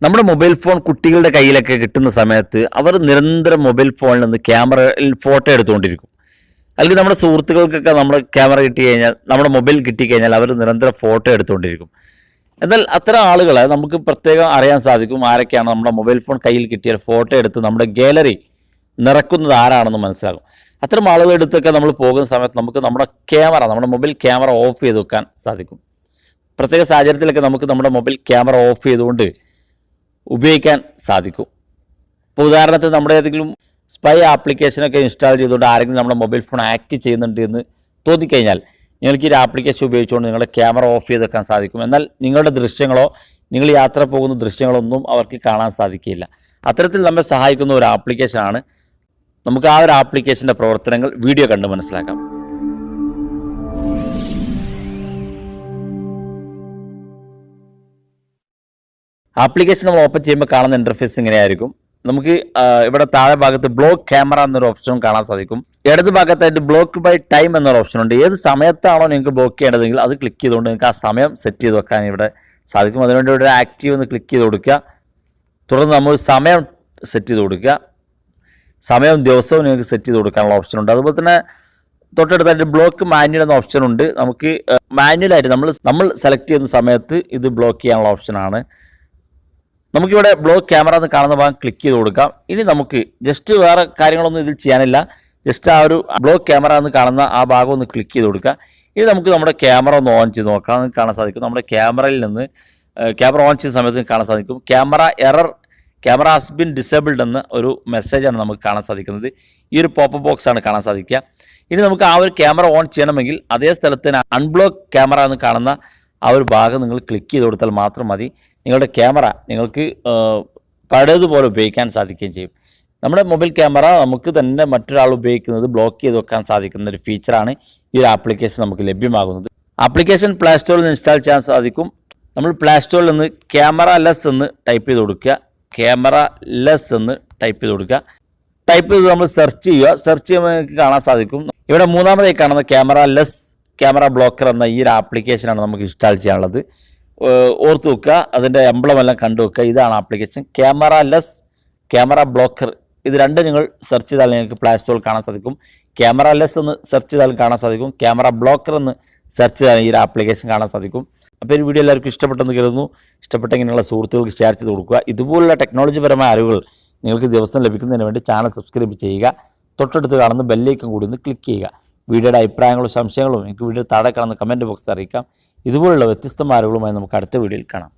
നമ്മുടെ mobile phone കുട്ടികളുടെ കയ്യിലൊക്കെ കിട്ടുന്ന സമയത്ത് അവർ നിരന്തരം മൊബൈൽ ഫോണിൽ നിന്ന് ക്യാമറയിൽ ഫോട്ടോ എടുത്തുകൊണ്ടിരിക്കും. അല്ലെങ്കിൽ നമ്മുടെ സുഹൃത്തുക്കൾക്കൊക്കെ നമ്മുടെ ക്യാമറ കിട്ടിക്കഴിഞ്ഞാൽ, നമ്മുടെ മൊബൈൽ കിട്ടിക്കഴിഞ്ഞാൽ അവർ നിരന്തരം ഫോട്ടോ എടുത്തുകൊണ്ടിരിക്കും. എന്നാൽ അത്തരം ആളുകളെ നമുക്ക് പ്രത്യേകം അറിയാൻ സാധിക്കും ആരൊക്കെയാണ് നമ്മുടെ മൊബൈൽ ഫോൺ കയ്യിൽ കിട്ടിയാൽ ഫോട്ടോ എടുത്ത് നമ്മുടെ ഗാലറി നിറക്കുന്നത് ആരാണെന്ന് മനസ്സിലാകും. അത്തരം ആളുകളുടെ അടുത്തൊക്കെ നമ്മൾ പോകുന്ന സമയത്ത് നമുക്ക് നമ്മുടെ മൊബൈൽ ക്യാമറ ഓഫ് ചെയ്ത് വെക്കാൻ സാധിക്കും. പ്രത്യേക സാഹചര്യത്തിലൊക്കെ നമുക്ക് നമ്മുടെ മൊബൈൽ ക്യാമറ ഓഫ് ചെയ്തുകൊണ്ട് ഉപയോഗിക്കാൻ സാധിക്കും. ഇപ്പോൾ ഉദാഹരണത്തിന് നമ്മുടെ ഏതെങ്കിലും സ്പൈ ആപ്ലിക്കേഷനൊക്കെ ഇൻസ്റ്റാൾ ചെയ്തുകൊണ്ട് ആരെങ്കിലും നമ്മുടെ മൊബൈൽ ഫോൺ ആക്ട് ചെയ്യുന്നുണ്ട് എന്ന് തോന്നിക്കഴിഞ്ഞാൽ നിങ്ങൾക്ക് ഈ ആപ്ലിക്കേഷൻ ഉപയോഗിച്ചുകൊണ്ട് നിങ്ങളുടെ ക്യാമറ ഓഫ് ചെയ്ത് വെക്കാൻ സാധിക്കും. എന്നാൽ നിങ്ങളുടെ ദൃശ്യങ്ങളോ നിങ്ങൾ യാത്ര പോകുന്ന ദൃശ്യങ്ങളൊന്നും അവർക്ക് കാണാൻ സാധിക്കില്ല. അത്തരത്തിൽ നമ്മെ സഹായിക്കുന്ന ഒരു ആപ്ലിക്കേഷനാണ്. നമുക്ക് ആ ഒരു ആപ്ലിക്കേഷൻ്റെ പ്രവർത്തനങ്ങൾ വീഡിയോ കണ്ട് മനസ്സിലാക്കാം. ആപ്ലിക്കേഷൻ നമ്മൾ ഓപ്പൺ ചെയ്യുമ്പോൾ കാണുന്ന ഇൻ്റർഫേസ് ഇങ്ങനെയായിരിക്കും. നമുക്ക് ഇവിടെ താഴെ ഭാഗത്ത് ബ്ലോക്ക് ക്യാമറ എന്നൊരു ഓപ്ഷനും കാണാൻ സാധിക്കും. ഇടത് ഭാഗത്തായിട്ട് ബ്ലോക്ക് ബൈ ടൈം എന്നൊരു ഓപ്ഷൻ ഉണ്ട്. ഏത് സമയത്താണോ നിങ്ങൾക്ക് ബ്ലോക്ക് ചെയ്യേണ്ടതെങ്കിൽ അത് ക്ലിക്ക് ചെയ്തുകൊണ്ട് നിങ്ങൾക്ക് ആ സമയം സെറ്റ് ചെയ്ത് വെക്കാൻ ഇവിടെ സാധിക്കും. അതിനുവേണ്ടി ഇവിടെ ആക്റ്റീവ് എന്ന് ക്ലിക്ക് ചെയ്ത് കൊടുക്കുക. തുടർന്ന് നമ്മൾ സമയം സെറ്റ് ചെയ്ത് കൊടുക്കുക. സമയവും ദിവസവും നിങ്ങൾക്ക് സെറ്റ് ചെയ്ത് കൊടുക്കാനുള്ള ഓപ്ഷനുണ്ട്. അതുപോലെ തന്നെ തൊട്ടടുത്തായിട്ട് ബ്ലോക്ക് മാനുവൽ എന്ന ഓപ്ഷനുണ്ട്. നമുക്ക് മാനുവലായിട്ട് നമ്മൾ സെലക്ട് ചെയ്യുന്ന സമയത്ത് ഇത് ബ്ലോക്ക് ചെയ്യാനുള്ള ഓപ്ഷനാണ്. നമുക്കിവിടെ ബ്ലോക്ക് ക്യാമറ എന്ന് കാണുന്ന ഭാഗം ക്ലിക്ക് ചെയ്ത് കൊടുക്കാം. ഇനി നമുക്ക് ജസ്റ്റ് വേറെ കാര്യങ്ങളൊന്നും ഇതിൽ ചെയ്യാനില്ല. ജസ്റ്റ് ആ ഒരു ബ്ലോക്ക് ക്യാമറ എന്ന് കാണുന്ന ആ ഭാഗം ഒന്ന് ക്ലിക്ക് ചെയ്ത് കൊടുക്കുക. ഇനി നമുക്ക് നമ്മുടെ ക്യാമറ ഒന്ന് ഓൺ ചെയ്ത് നോക്കാം. നിങ്ങൾക്ക് കാണാൻ സാധിക്കും നമ്മുടെ ക്യാമറയിൽ നിന്ന് ക്യാമറ ഓൺ ചെയ്യുന്ന സമയത്ത് കാണാൻ സാധിക്കും ക്യാമറ ഹാസ് ബിൻ ഡിസേബിൾഡ് എന്ന ഒരു മെസ്സേജാണ് നമുക്ക് കാണാൻ സാധിക്കുന്നത്. ഈ ഒരു പോപ്പപ്പ് ബോക്സാണ് കാണാൻ സാധിക്കുക. ഇനി നമുക്ക് ആ ഒരു ക്യാമറ ഓൺ ചെയ്യണമെങ്കിൽ അതേ സ്ഥലത്ത് തന്നെ അൺബ്ലോക്ക് ക്യാമറ എന്ന് കാണുന്ന ആ ഒരു ഭാഗം നിങ്ങൾ ക്ലിക്ക് ചെയ്ത് കൊടുത്താൽ മാത്രം മതി. നിങ്ങളുടെ ക്യാമറ നിങ്ങൾക്ക് പഴയതുപോലെ ഉപയോഗിക്കാൻ സാധിക്കുകയും ചെയ്യും. നമ്മുടെ മൊബൈൽ ക്യാമറ നമുക്ക് തന്നെ മറ്റൊരാൾ ഉപയോഗിക്കുന്നത് ബ്ലോക്ക് ചെയ്ത് വെക്കാൻ സാധിക്കുന്ന ഒരു ഫീച്ചറാണ് ഈ ഒരു ആപ്ലിക്കേഷൻ നമുക്ക് ലഭ്യമാകുന്നത്. ആപ്ലിക്കേഷൻ പ്ലേ സ്റ്റോറിൽ നിന്ന് ഇൻസ്റ്റാൾ ചെയ്യാൻ സാധിക്കും. നമ്മൾ പ്ലേ സ്റ്റോറിൽ നിന്ന് ക്യാമറലെസ് എന്ന് ടൈപ്പ് ചെയ്ത് കൊടുക്കുക. ക്യാമറലെസ് എന്ന് ടൈപ്പ് ചെയ്ത് കൊടുക്കുക. ടൈപ്പ് ചെയ്ത് നമ്മൾ സെർച്ച് ചെയ്യുക. സെർച്ച് ചെയ്യുമ്പോൾ നിങ്ങൾക്ക് കാണാൻ സാധിക്കും ഇവിടെ മൂന്നാമതായി കാണുന്ന ക്യാമറലെസ് ക്യാമറ ബ്ലോക്കർ എന്ന ഈ ഒരു ആപ്ലിക്കേഷനാണ് നമുക്ക് ഇൻസ്റ്റാൾ ചെയ്യാനുള്ളത്. ഓർത്ത് വെക്കുക, അതിൻ്റെ എംബ്ലം എല്ലാം കണ്ടു വെക്കുക. ഇതാണ് ആപ്ലിക്കേഷൻ ക്യാമറലെസ് ക്യാമറ ബ്ലോക്കർ. ഇത് രണ്ടും നിങ്ങൾ സെർച്ച് ചെയ്താൽ നിങ്ങൾക്ക് പ്ലേ സ്റ്റോറിൽ കാണാൻ സാധിക്കും. ക്യാമറലെസ് എന്ന് സെർച്ച് ചെയ്താലും കാണാൻ സാധിക്കും. ക്യാമറ ബ്ലോക്കർ എന്ന് സെർച്ച് ചെയ്താൽ ഈ ഒരു ആപ്ലിക്കേഷൻ കാണാൻ സാധിക്കും. അപ്പോൾ ഈ വീഡിയോ എല്ലാവർക്കും ഇഷ്ടപ്പെട്ടെന്ന് കരുതുന്നു. ഇഷ്ടപ്പെട്ടെങ്കിൽ നിങ്ങളുടെ സുഹൃത്തുക്കൾക്ക് ഷെയർ ചെയ്ത് കൊടുക്കുക. ഇതുപോലുള്ള ടെക്നോളജിപരമായ അറിവുകൾ നിങ്ങൾക്ക് ദിവസം ലഭിക്കുന്നതിന് വേണ്ടി ചാനൽ സബ്സ്ക്രൈബ് ചെയ്യുക. തൊട്ടടുത്ത് കാണുന്ന ബെല്ലൈക്കൺ കൂടി ഒന്ന് ക്ലിക്ക് ചെയ്യുക. വീഡിയോയുടെ അഭിപ്രായങ്ങളും സംശയങ്ങളും എനിക്ക് വീഡിയോ താഴെ കാണുന്ന കമൻറ്റ് ബോക്സിൽ അറിയിക്കാം. ഇതുപോലുള്ള വ്യത്യസ്തമായ അറിവുകളുമായി നമുക്ക് അടുത്ത വീഡിയോയിൽ കാണാം.